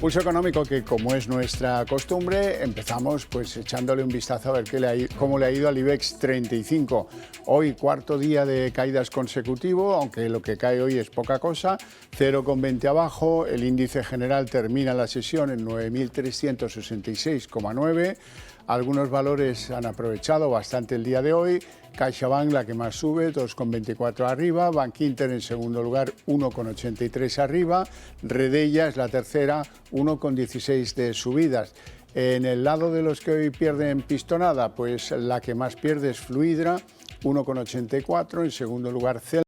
Pulso económico que, como es nuestra costumbre, empezamos pues echándole un vistazo a ver cómo le ha ido al IBEX 35. Hoy, cuarto día de caídas consecutivo, aunque lo que cae hoy es poca cosa, 0,20 abajo. El índice general termina la sesión en 9.366,9. Algunos valores han aprovechado bastante el día de hoy. CaixaBank, la que más sube, 2,24 arriba. Bankinter en segundo lugar, 1,83 arriba. Redella es la tercera, 1,16 de subidas. En el lado de los que hoy pierden pistonada, pues la que más pierde es Fluidra, 1,84. En segundo lugar, Celsa.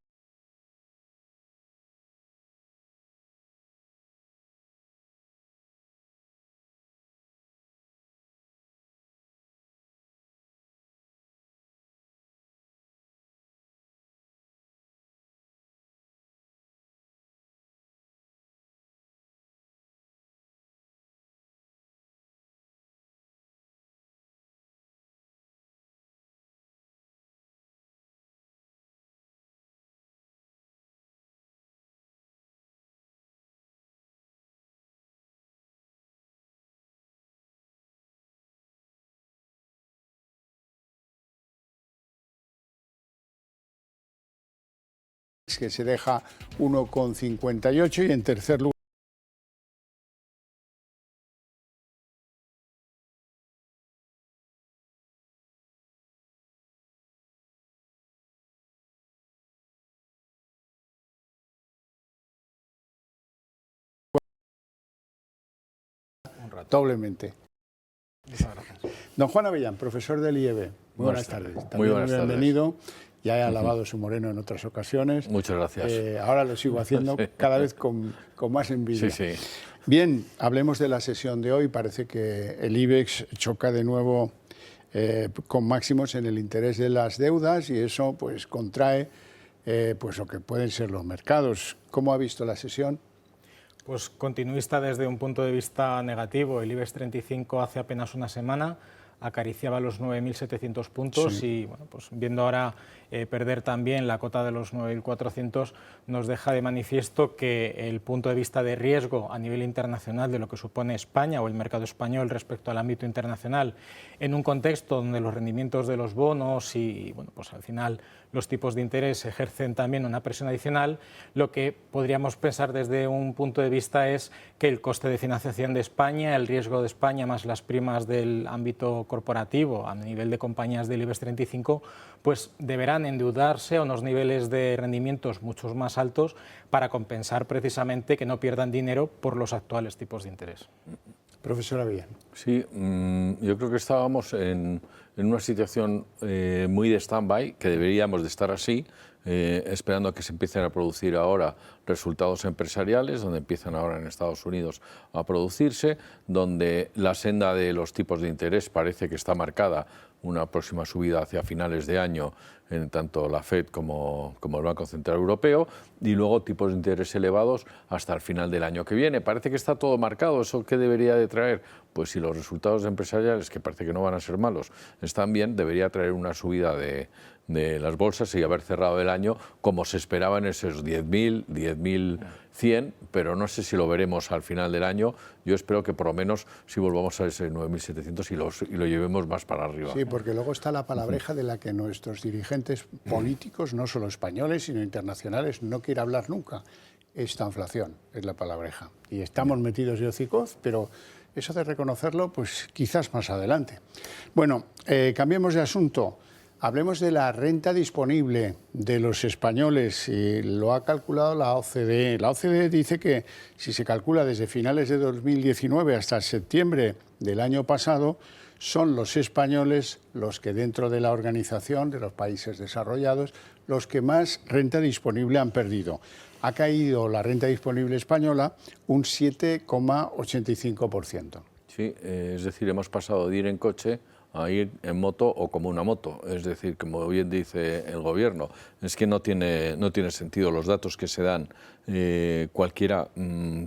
Que se deja 1,58 y en tercer lugar doblemente. Don Juan Avellán, profesor del IEB, muy buenas tardes. Muy buenas tardes. Bienvenido. Ya he alabado su moreno en otras ocasiones. Muchas gracias. Ahora lo sigo haciendo cada vez con más envidia. Sí. Bien, hablemos de la sesión de hoy. Parece que el IBEX choca de nuevo con máximos en el interés de las deudas y eso pues contrae pues lo que pueden ser los mercados. ¿Cómo ha visto la sesión? Pues continuista desde un punto de vista negativo. El IBEX 35 hace apenas una semana acariciaba los 9.700 puntos y bueno, pues viendo ahora perder también la cota de los 9.400 nos deja de manifiesto que el punto de vista de riesgo a nivel internacional de lo que supone España o el mercado español respecto al ámbito internacional en un contexto donde los rendimientos de los bonos y bueno, pues al final los tipos de interés ejercen también una presión adicional, lo que podríamos pensar desde un punto de vista es que el coste de financiación de España, el riesgo de España más las primas del ámbito corporativo a nivel de compañías del IBEX 35, pues deberán endeudarse a unos niveles de rendimientos mucho más altos para compensar precisamente que no pierdan dinero por los actuales tipos de interés. Profesor Avellán. Sí, yo creo que estábamos en una situación muy de stand-by, que deberíamos de estar así, esperando a que se empiecen a producir ahora resultados empresariales, donde empiezan ahora en Estados Unidos a producirse, donde la senda de los tipos de interés parece que está marcada una próxima subida hacia finales de año en tanto la FED como el Banco Central Europeo y luego tipos de interés elevados hasta el final del año que viene. Parece que está todo marcado. ¿Eso qué debería de traer? Pues si los resultados empresariales, que parece que no van a ser malos, están bien, debería traer una subida de las bolsas y haber cerrado el año como se esperaba en esos 10.000, 10.100, pero no sé si lo veremos al final del año. Yo espero que por lo menos si volvamos a ese 9.700 y lo llevemos más para arriba. Sí, porque luego está la palabreja de la que nuestros dirigentes políticos, no solo españoles, sino internacionales, no quieren hablar nunca. Esta inflación es la palabreja. Y estamos metidos de hocicoz, pero eso de reconocerlo, pues quizás más adelante. Bueno, cambiemos de asunto. Hablemos de la renta disponible de los españoles y lo ha calculado la OCDE. La OCDE dice que si se calcula desde finales de 2019 hasta septiembre del año pasado, son los españoles los que dentro de la organización de los países desarrollados, los que más renta disponible han perdido. Ha caído la renta disponible española un 7,85%. Sí, es decir, hemos pasado de ir en coche a ir en moto o como una moto. Es decir, como bien dice el gobierno, es que no tiene sentido los datos que se dan. Cualquiera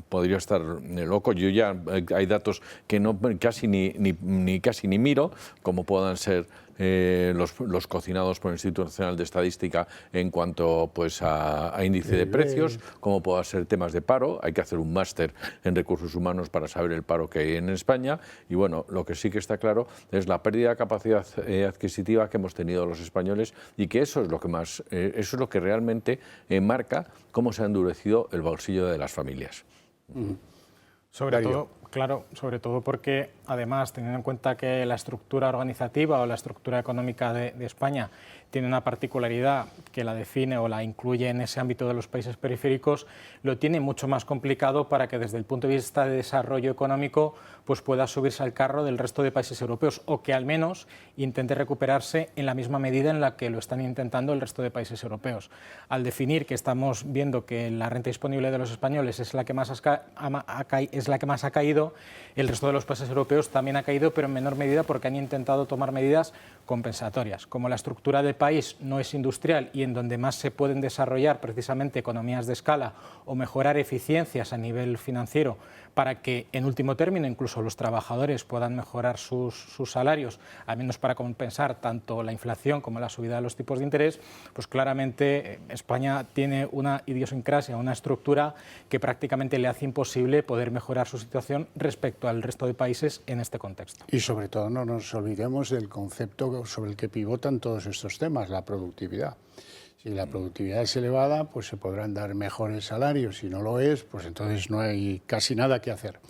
podría estar loco. Yo ya hay datos que no casi ni miro, como puedan ser los cocinados por el Instituto Nacional de Estadística en cuanto pues, a índice de precios, cómo puedan ser temas de paro. Hay que hacer un máster en recursos humanos para saber el paro que hay en España. Y bueno, lo que sí que está claro es la pérdida de capacidad adquisitiva que hemos tenido los españoles, y que eso es lo que más, eso es lo que realmente marca cómo se ha endurecido el bolsillo de las familias. Sobre todo, claro, sobre todo porque, además, teniendo en cuenta que la estructura organizativa o la estructura económica de España tiene una particularidad que la define o la incluye en ese ámbito de los países periféricos, lo tiene mucho más complicado para que desde el punto de vista de desarrollo económico pues pueda subirse al carro del resto de países europeos, o que al menos intente recuperarse en la misma medida en la que lo están intentando el resto de países europeos. Al definir que estamos viendo que la renta disponible de los españoles es la que más ha caído, el resto de los países europeos también ha caído, pero en menor medida porque han intentado tomar medidas compensatorias. Como la estructura del país no es industrial y en donde más se pueden desarrollar precisamente economías de escala o mejorar eficiencias a nivel financiero para que, en último término, incluso los trabajadores puedan mejorar sus salarios, al menos para compensar tanto la inflación como la subida de los tipos de interés, pues claramente España tiene una idiosincrasia, una estructura que prácticamente le hace imposible poder mejorar su situación respecto al resto de países en este contexto. Y sobre todo no nos olvidemos del concepto sobre el que pivotan todos estos temas, la productividad. Si la productividad es elevada, pues se podrán dar mejores salarios. Si no lo es, pues entonces no hay casi nada que hacer.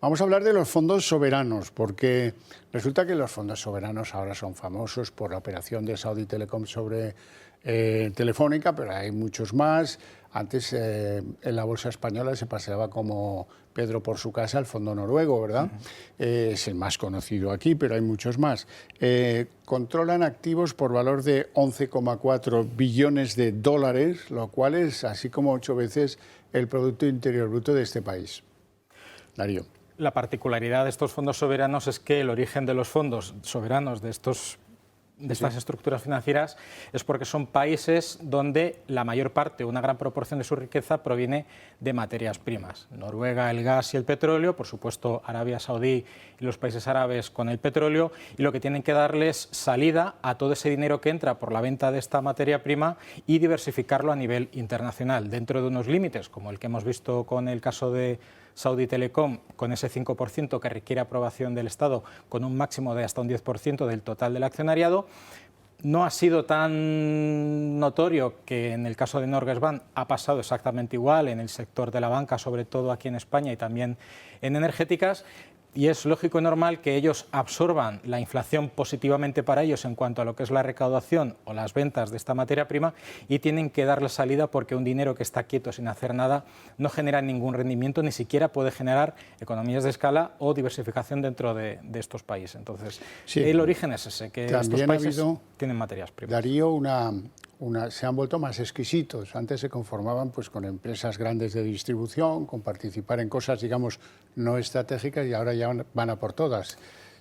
Vamos a hablar de los fondos soberanos, porque resulta que los fondos soberanos ahora son famosos por la operación de Saudi Telecom sobre Telefónica, pero hay muchos más. Antes en la bolsa española se paseaba como Pedro por su casa el fondo noruego, ¿verdad? Es el más conocido aquí, pero hay muchos más. Controlan activos por valor de 11,4 billones de dólares, lo cual es así como 8 veces el Producto Interior Bruto de este país. Darío. La particularidad de estos fondos soberanos es que el origen de los fondos soberanos de estas estructuras financieras es porque son países donde la mayor parte, una gran proporción de su riqueza proviene de materias primas. Noruega, el gas y el petróleo, por supuesto Arabia Saudí y los países árabes con el petróleo, y lo que tienen que darles salida a todo ese dinero que entra por la venta de esta materia prima y diversificarlo a nivel internacional, dentro de unos límites, como el que hemos visto con el caso de Saudi Telecom, con ese 5% que requiere aprobación del Estado, con un máximo de hasta un 10% del total del accionariado. No ha sido tan notorio que en el caso de Norges Bank ha pasado exactamente igual en el sector de la banca, sobre todo aquí en España y también en energéticas. Y es lógico y normal que ellos absorban la inflación positivamente para ellos en cuanto a lo que es la recaudación o las ventas de esta materia prima, y tienen que darle salida porque un dinero que está quieto sin hacer nada no genera ningún rendimiento, ni siquiera puede generar economías de escala o diversificación dentro de estos países. Entonces, sí, el origen es ese, que estos países tienen materias primas. Darío, se han vuelto más exquisitos. Antes se conformaban pues con empresas grandes de distribución, con participar en cosas, digamos, no estratégicas, y ahora ya van a por todas,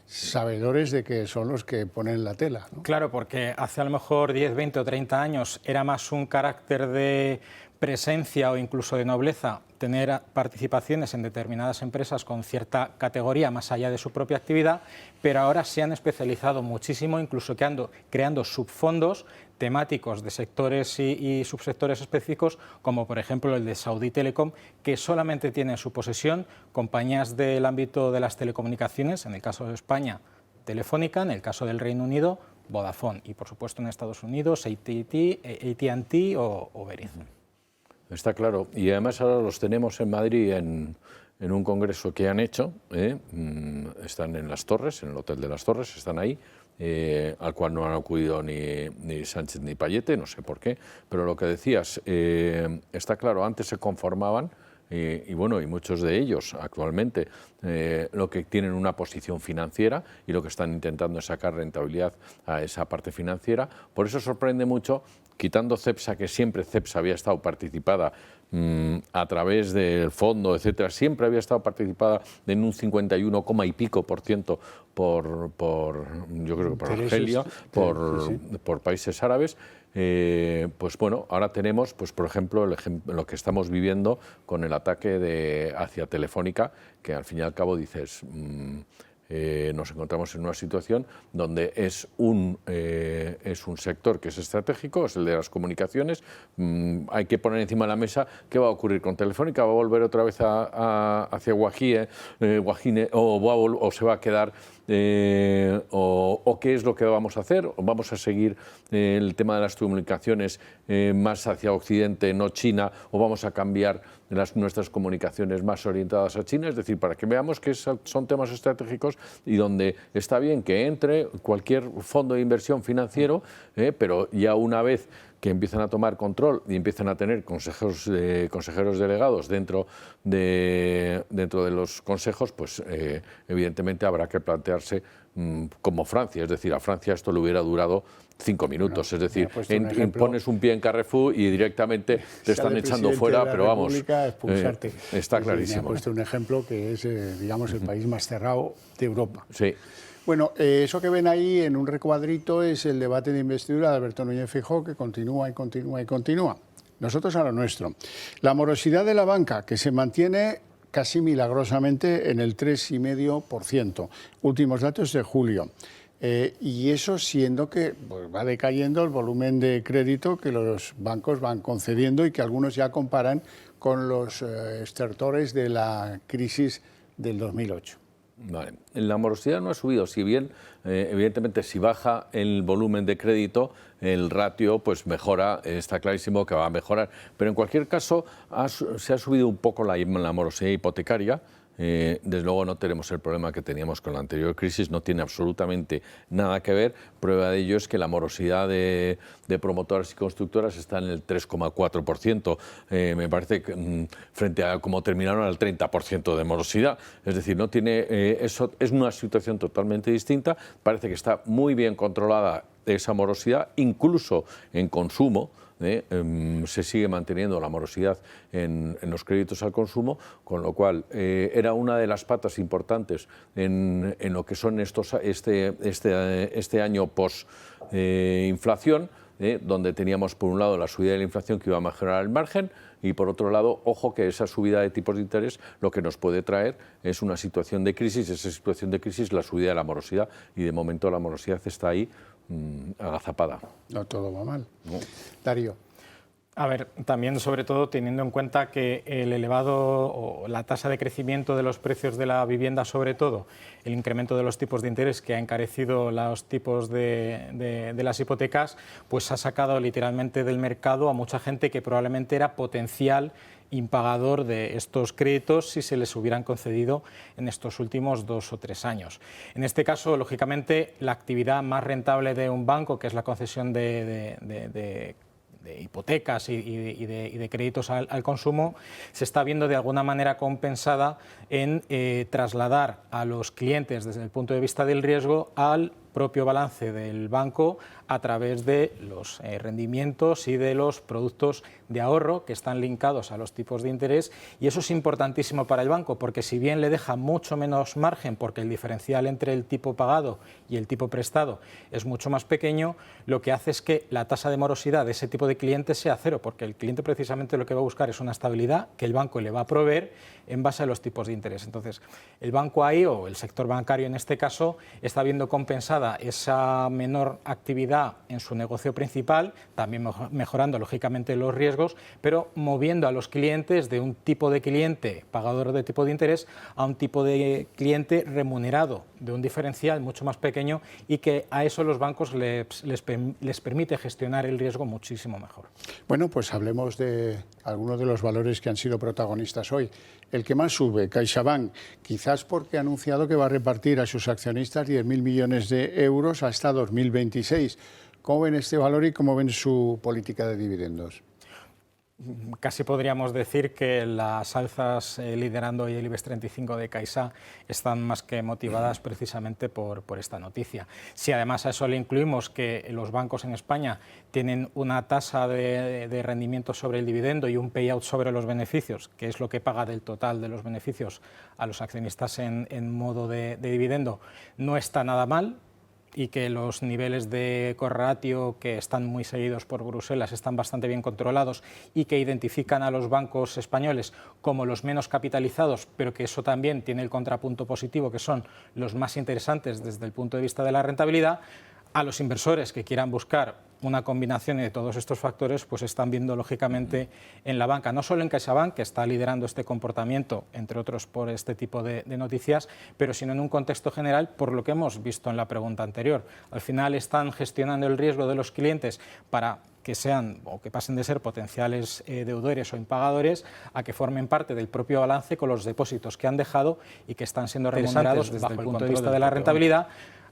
sabedores de que son los que ponen la tela, ¿no? Claro, porque hace a lo mejor 10, 20 o 30 años era más un carácter de presencia o incluso de nobleza tener participaciones en determinadas empresas con cierta categoría más allá de su propia actividad, pero ahora se han especializado muchísimo, incluso creando subfondos temáticos de sectores y subsectores específicos, como por ejemplo el de Saudi Telecom, que solamente tiene en su posesión compañías del ámbito de las telecomunicaciones, en el caso de España, Telefónica, en el caso del Reino Unido, Vodafone, y por supuesto en Estados Unidos, AT&T o Verizon. Está claro, y además ahora los tenemos en Madrid en un congreso que han hecho, están en Las Torres, en el Hotel de Las Torres, están ahí, al cual no han acudido ni Sánchez ni Payete, no sé por qué, pero lo que decías, está claro, antes se conformaban, y bueno, y muchos de ellos actualmente lo que tienen una posición financiera y lo que están intentando es sacar rentabilidad a esa parte financiera. Por eso sorprende mucho, quitando Cepsa, que siempre Cepsa había estado participada a través del fondo, etcétera, siempre había estado participada en un 51, y pico por ciento por yo creo que por Argelia, por países árabes. Pues bueno, ahora tenemos, pues por ejemplo, lo que estamos viviendo con el ataque hacia Telefónica, que al fin y al cabo dices, nos encontramos en una situación donde es un sector que es estratégico, es el de las comunicaciones. Hay que poner encima de la mesa qué va a ocurrir con Telefónica, va a volver otra vez hacia Guajine o se va a quedar, o qué es lo que vamos a hacer, o vamos a seguir el tema de las comunicaciones más hacia Occidente, no China, o vamos a cambiar nuestras comunicaciones más orientadas a China. Es decir, para que veamos que son temas estratégicos y donde está bien que entre cualquier fondo de inversión financiero, pero ya una vez que empiezan a tomar control y empiezan a tener consejeros delegados dentro de los consejos, pues evidentemente habrá que plantearse como Francia. Es decir, a Francia esto le hubiera durado 5 minutos. Bueno, es decir, pones un pie en Carrefour y directamente te están echando fuera, pero vamos, está clarísimo. Me ha puesto un ejemplo que es, digamos, el país más cerrado de Europa. Sí. Bueno, eso que ven ahí en un recuadrito es el debate de investidura de Alberto Núñez Feijóo, que continúa y continúa y continúa. Nosotros a lo nuestro. La morosidad de la banca, que se mantiene casi milagrosamente en el 3,5%. Últimos datos de julio. Y eso siendo que pues, va decayendo el volumen de crédito que los bancos van concediendo y que algunos ya comparan con los estertores de la crisis del 2008. Vale. La morosidad no ha subido, si bien evidentemente si baja el volumen de crédito, el ratio pues mejora, está clarísimo que va a mejorar, pero en cualquier caso se ha subido un poco la morosidad hipotecaria. Desde luego no tenemos el problema que teníamos con la anterior crisis, no tiene absolutamente nada que ver. Prueba de ello es que la morosidad de promotoras y constructoras está en el 3,4%, me parece que frente a como terminaron al 30% de morosidad. Es decir, no tiene eso, es una situación totalmente distinta. Parece que está muy bien controlada esa morosidad, incluso en consumo. Se sigue manteniendo la morosidad en los créditos al consumo, con lo cual era una de las patas importantes en lo que son este año post-inflación, donde teníamos por un lado la subida de la inflación que iba a mejorar el margen y por otro lado, ojo que esa subida de tipos de interés lo que nos puede traer es una situación de crisis, esa situación de crisis la subida de la morosidad y de momento la morosidad está ahí agazapada. No todo va mal. No. Darío. A ver, también sobre todo teniendo en cuenta que el elevado o la tasa de crecimiento de los precios de la vivienda, sobre todo el incremento de los tipos de interés que ha encarecido los tipos de las hipotecas, pues ha sacado literalmente del mercado a mucha gente que probablemente era potencial impagador de estos créditos si se les hubieran concedido en estos últimos 2 o 3 años. En este caso, lógicamente, la actividad más rentable de un banco, que es la concesión de hipotecas y de créditos al consumo, se está viendo de alguna manera compensada en trasladar a los clientes desde el punto de vista del riesgo al propio balance del banco a través de los rendimientos y de los productos de ahorro que están linkados a los tipos de interés, y eso es importantísimo para el banco porque si bien le deja mucho menos margen porque el diferencial entre el tipo pagado y el tipo prestado es mucho más pequeño, lo que hace es que la tasa de morosidad de ese tipo de cliente sea cero, porque el cliente precisamente lo que va a buscar es una estabilidad que el banco le va a proveer en base a los tipos de interés. Entonces, el banco ahí, o el sector bancario en este caso, está viendo compensada esa menor actividad en su negocio principal, también mejorando lógicamente los riesgos, pero moviendo a los clientes de un tipo de cliente pagador de tipo de interés a un tipo de cliente remunerado de un diferencial mucho más pequeño, y que a eso los bancos les permite gestionar el riesgo muchísimo mejor. Bueno, pues hablemos de algunos de los valores que han sido protagonistas hoy. El que más sube, CaixaBank, quizás porque ha anunciado que va a repartir a sus accionistas 10.000 millones de euros hasta 2026. ¿Cómo ven este valor y cómo ven su política de dividendos? Casi podríamos decir que las alzas liderando hoy el IBEX 35 de Caixa están más que motivadas precisamente por esta noticia. Si además a eso le incluimos que los bancos en España tienen una tasa de rendimiento sobre el dividendo y un payout sobre los beneficios, que es lo que paga del total de los beneficios a los accionistas en modo de dividendo, no está nada mal. y que los niveles de core ratio que están muy seguidos por Bruselas están bastante bien controlados y que identifican a los bancos españoles como los menos capitalizados, pero que eso también tiene el contrapunto positivo, que son los más interesantes desde el punto de vista de la rentabilidad, a los inversores que quieran buscar una combinación de todos estos factores, pues están viendo lógicamente en la banca, no solo en CaixaBank, que está liderando este comportamiento, entre otros por este tipo de noticias, pero sino en un contexto general por lo que hemos visto en la pregunta anterior. Al final están gestionando el riesgo de los clientes para que sean o que pasen de ser potenciales deudores o impagadores a que formen parte del propio balance con los depósitos que han dejado y que están siendo remunerados desde el punto de vista de la rentabilidad.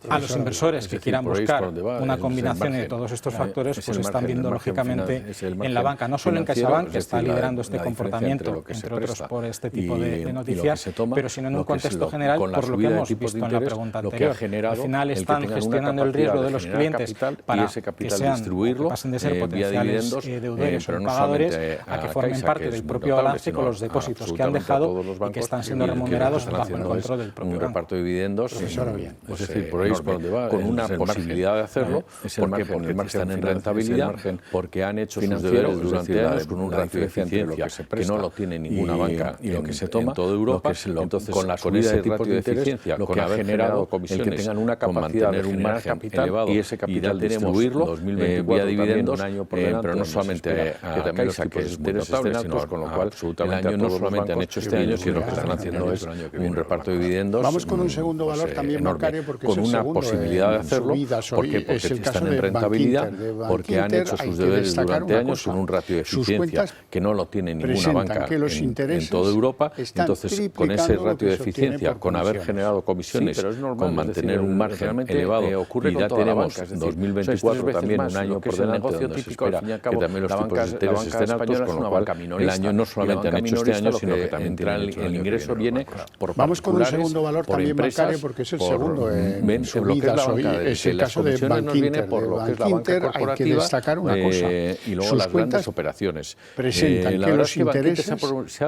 A los inversores que quieran buscar una combinación de todos estos factores, pues están viendo lógicamente en la banca, no solo en CaixaBank, que está liderando este comportamiento, entre otros por este tipo de noticias, pero sino en un contexto general por lo que hemos visto en la pregunta anterior. Al final están gestionando el riesgo de los clientes para que sean, que pasen de ser potenciales deudores o impagadores a que formen parte del propio balance con los depósitos que han dejado y que están siendo remunerados bajo el control del propio banco. Un reparto de dividendos, es decir, por con una posibilidad de hacerlo, porque están en rentabilidad, porque han hecho sus deberes durante años con un ratio de eficiencia que no lo tiene ninguna banca y lo que se toma en toda Europa. Entonces, con ese ratio de eficiencia, lo que ha generado comisiones, el que tengan una capacidad de un margen elevado y ese capital distribuirlo vía dividendos, pero no solamente a Caixa, que es muy notable, sino con lo cual el año no solamente han hecho este año, sino que están haciendo es un reparto de dividendos. Vamos con un segundo valor también bancario, porque con una posibilidad de hacerlo, porque están en rentabilidad, porque han hecho sus deberes durante años con un ratio de eficiencia que no lo tiene ninguna banca en toda Europa. Entonces, con ese ratio de eficiencia, con haber generado comisiones, con mantener un margen elevado, y ya tenemos 2024 también un año por delante donde se espera que también los tipos de interés estén altos, con lo cual el año no solamente han hecho este año, sino que también el ingreso viene por Vamos con un segundo valor también bancario, porque es el segundo en subidas hoy, es el caso de Bankinter. Por lo que es la banca corporativa, hay que destacar una cosa, y luego sus las cuentas grandes operaciones presentan que los intereses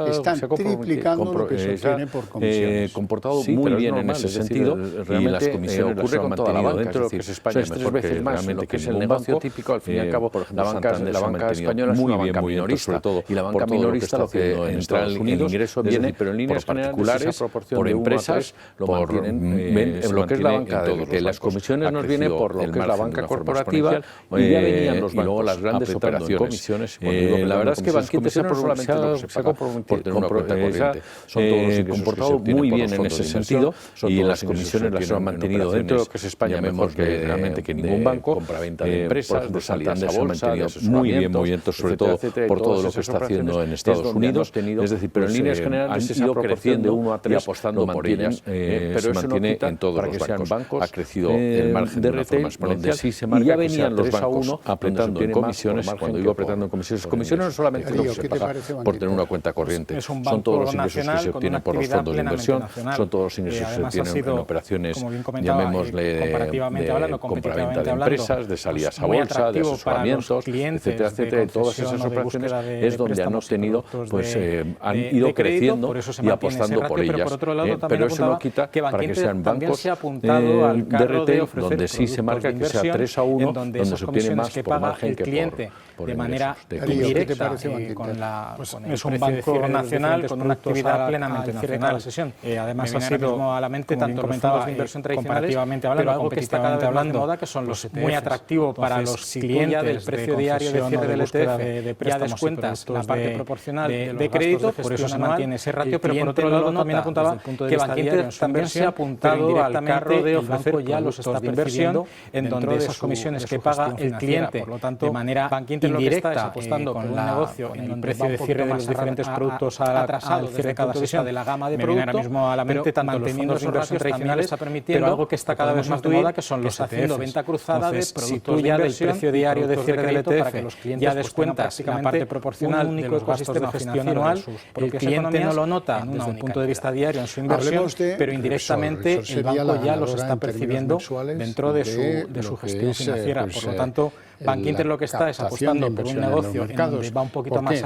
están triplicando lo que se obtiene por comisiones. Comportado muy bien en ese sentido, y las comisiones ocurre con toda la banca dentro de lo que es España, mejor veces más lo que es el negocio típico. Al fin y al cabo, la banca española es una banca minorista, y la banca minorista lo que entra el ingreso viene, pero en líneas particulares, por empresas, por lo que es la banca, que las comisiones nos vienen por lo que es la banca corporativa, y ya venían los bancos, y luego las grandes operaciones. La verdad es que Bankinter se ha comportado muy bien en ese sentido, y las comisiones las han mantenido dentro de lo que es España mejor que realmente que ningún banco. Compraventa de empresas, de salidas a bolsa, muy bien, sobre todo por todo lo que está haciendo en Estados Unidos. Es decir, pero en líneas generales han ido creciendo de 1 a 3 y apostando por ellas, pero se mantiene en todos los bancos. Ha crecido el margen de retail, donde sí se marca, y ya venían los bancos apretando en comisiones. Cuando digo apretando en comisiones no solamente lo que se paga por tener una cuenta corriente, son todos los ingresos que se obtienen por los fondos de inversión, son todos los ingresos que se obtienen en operaciones, llamémosle de compraventa de empresas, de salidas a bolsa, de asesoramientos, etcétera. Todas esas operaciones es donde han obtenido, pues han ido creciendo y apostando por ellas. Pero eso no quita para que sean bancos de retail, donde sí se marca que sea 3-1, donde se obtiene más por margen que por de manera indirecta. Es un banco nacional con una actividad plenamente nacional. Además, ha sido a la mente tanto comentaba de inversión comparativamente hablando, algo que está cada vez más de moda, que son los muy atractivo para los clientes del precio diario de cierre del ETF, ya descuentas la parte proporcional de crédito, por eso se mantiene ese ratio, pero por otro lado también apuntaba que Bankinter también se ha apuntado al carro de ofrecer ya los estados de inversión, en donde esas comisiones que paga el cliente de manera indirecta, apostando con un negocio en el precio de cierre de los diferentes productos al cierre de cada sesión de la gama de productos, ahora mismo a la mente tanto los fondos de inversión tradicionales está permitiendo, pero algo que está cada vez más de moda, que son los haciendo venta cruzada de productos de inversión, del precio diario de cierre del ETF, para que los clientes ya descuentas la parte proporcional de los gastos de gestión anual, el cliente no lo nota desde el punto de vista diario en su inversión, pero indirectamente el banco ya los está percibiendo dentro de su gestión financiera. Por lo tanto, Bank Inter lo que está es apostando por un negocio en donde va un poquito más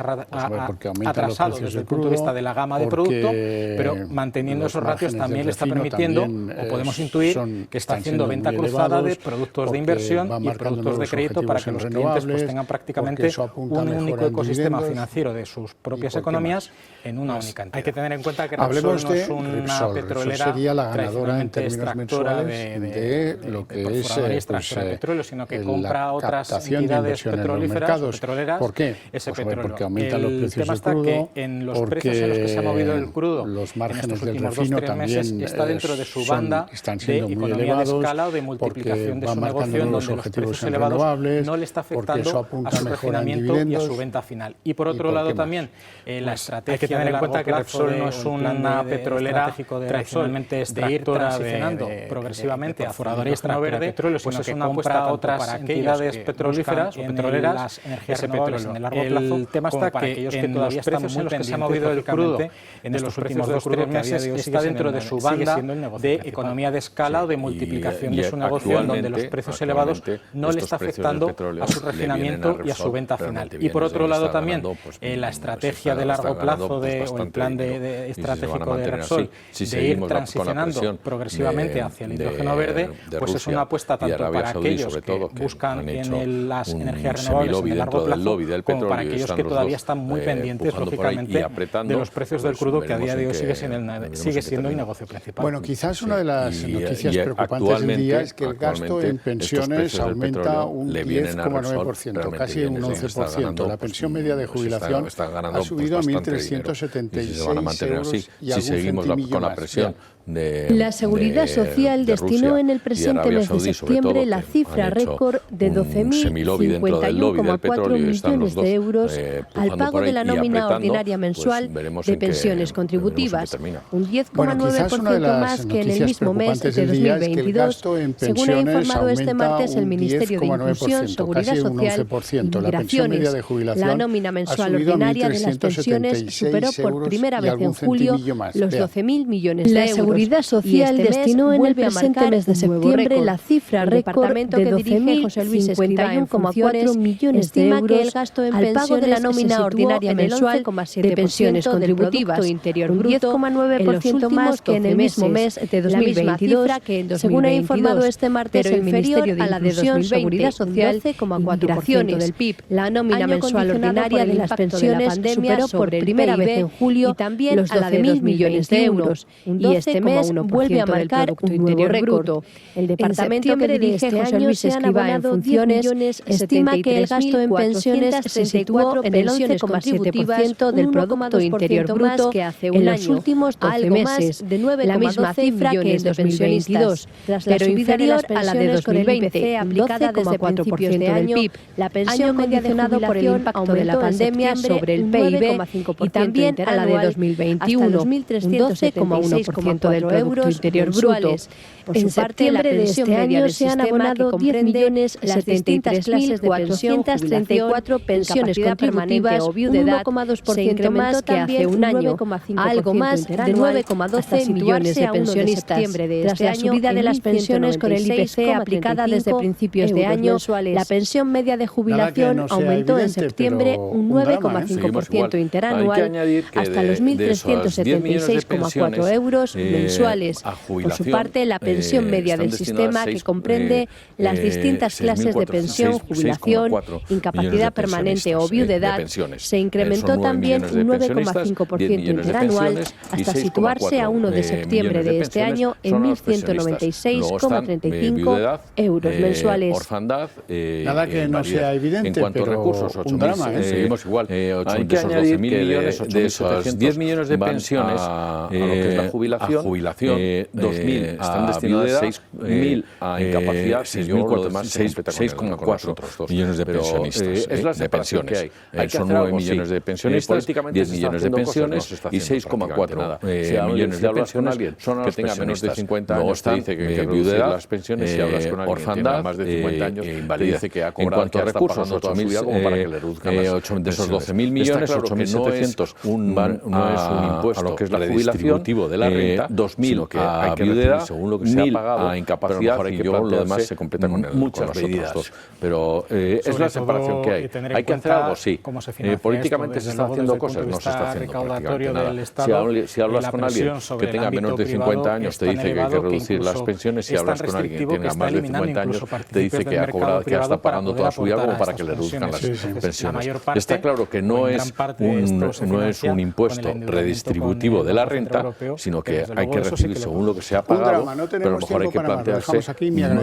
atrasado desde el punto de vista de la gama de producto, pero manteniendo esos ratios también le está permitiendo, o podemos intuir, que está haciendo venta cruzada de productos de inversión y productos de crédito para que los clientes pues tengan prácticamente un único ecosistema financiero de sus propias economías en una única entidad. Hay que tener en cuenta que Repsol no es una petrolera sería la ganadora en términos mensuales de lo que es de petróleo, sino que compra otras entidades petrolíferas o petroleras. ¿Por qué? Ese Pues petróleo. porque aumentan los precios del crudo, que en los precios en los que se ha movido el crudo los márgenes en estos del últimos refino 2-3 meses también está dentro de su banda de economía de escala o de multiplicación de su negocio, en donde los precios elevados no le está afectando a su refinamiento y a su venta final. Y por otro lado también la estrategia, hay que tener en cuenta que Repsol no es una petrolera tradicionalmente extractora de progresivamente foradores verde, sino que compra otras entidades petrolíferas o petroleras las energías renovables en el largo plazo. El tema está que en los precios en los que se ha movido el crudo en estos últimos 2-3 meses está dentro de su banda de economía de escala o de multiplicación de su negocio, en donde los precios elevados no le está afectando a su refinamiento y a su venta final. Y por otro lado también la estrategia de largo plazo o el plan estratégico de Repsol de ir transicionando progresivamente hacia el hidrógeno verde, pues es una apuesta tanto para aquellos que buscan en las energías renovables en el largo plazo como para aquellos que todavía están muy pendientes, lógicamente, de los precios del crudo, que a día de hoy sigue siendo el negocio principal. Bueno, quizás una de las noticias preocupantes del día es que el gasto en pensiones aumenta un 10,9%, casi un 11%. La pensión media de jubilación ha subido a 1.376 euros y algún centimillo más. La Seguridad Social destinó en el presente mes de septiembre la cifra récord de 12.051,4 millones de euros al pago de la nómina ordinaria mensual de pensiones contributivas, un 10,9% más que en el mismo mes de 2022, según ha informado este martes el Ministerio de Inclusión, Seguridad Social y Migraciones. La nómina mensual ordinaria de las pensiones superó por primera vez en julio los 12.000 millones de euros. La Seguridad Social destinó en el presente mes de septiembre la cifra récord de 12.051,4 millones de euros al pago de la nómina ordinaria mensual de pensiones contributivas, un 10,9% más que en el mismo mes de 2022, según ha informado este martes el Ministerio de Inclusión, Seguridad Social y Migraciones del PIB. La nómina mensual ordinaria de las pensiones superó por primera vez en julio también los 12.000 millones de euros, y este mes vuelve a marcar un nuevo récord. El departamento que dirige José Luis Escrivá en funciones estima que el gasto en pensiones se situó en el 11,7% del Producto Interior Bruto en los últimos 12 meses, la misma cifra que en 2022, pero inferior a la de 2020, aplicada desde principios de año. La pensión condicionado por el impacto de la pandemia sobre el PIB y también a la de 2021, un 12,1% del Producto Interior Bruto. En septiembre de este año se han abonado 10.073.434 pensiones contributivas, un 1,2% más que hace un año, algo más de 9,12 millones de pensionistas. Tras la subida de las pensiones con el IPC aplicada desde principios de año, la pensión media de jubilación aumentó en septiembre un 9,5% interanual hasta los 1.376,4 euros mensuales. Por su parte, la pensión media del sistema, que comprende las distintas clases de pensión, jubilación, incapacidad permanente o viudedad, se incrementó también un 9,5% interanual hasta situarse a 1 de septiembre de este año en 1.196,35 euros mensuales. Nada que no sea evidente, en cuanto a recursos, un drama. Seguimos igual. Hay que añadir que de esos 10 millones de pensiones a lo que es la jubilación, 2.000 están destinadas, 6.000 a incapacidad, 6,4 millones de pensionistas. Es las de pensiones. Son 9 millones de pensionistas, 10 millones de pensiones y 6,4 millones de pensiones son a los que tengan menos de 50 años. No dice que viudedad, las pensiones, si hablas con alguien que tiene más de 50 años, dice que ha cobrado, en cuanto a recursos, 8.000, como para que le reduzcan de esos 12.000 millones, 8.700 no es un impuesto a lo que es la jubilación de la renta, 2.000 a viudedad, según lo que se ha pagado, a incapacidad, y yo lo demás se completa con muchas medidas pero es la separación que hay. Hay que hacer algo, sí. Políticamente se están haciendo cosas, no se está haciendo prácticamente nada. Si hablas con alguien que tenga menos de 50 años, te dice que hay que reducir las pensiones. Si hablas con alguien que tenga más de 50 años, te dice que ha cobrado, que está pagando toda su vida como para que le reduzcan las pensiones. Está claro que no es un impuesto redistributivo de la renta, sino que hay que recibir según lo que se ha pagado, pero a lo mejor hay que plantearse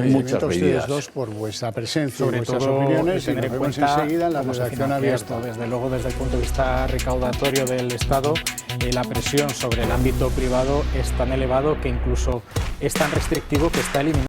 muchas medidas. Por vuestra presencia y vuestras opiniones, y nos vemos enseguida en la redacción abierta. Desde luego, desde el punto de vista recaudatorio del Estado, la presión sobre el ámbito privado es tan elevado que incluso es tan restrictivo que está eliminando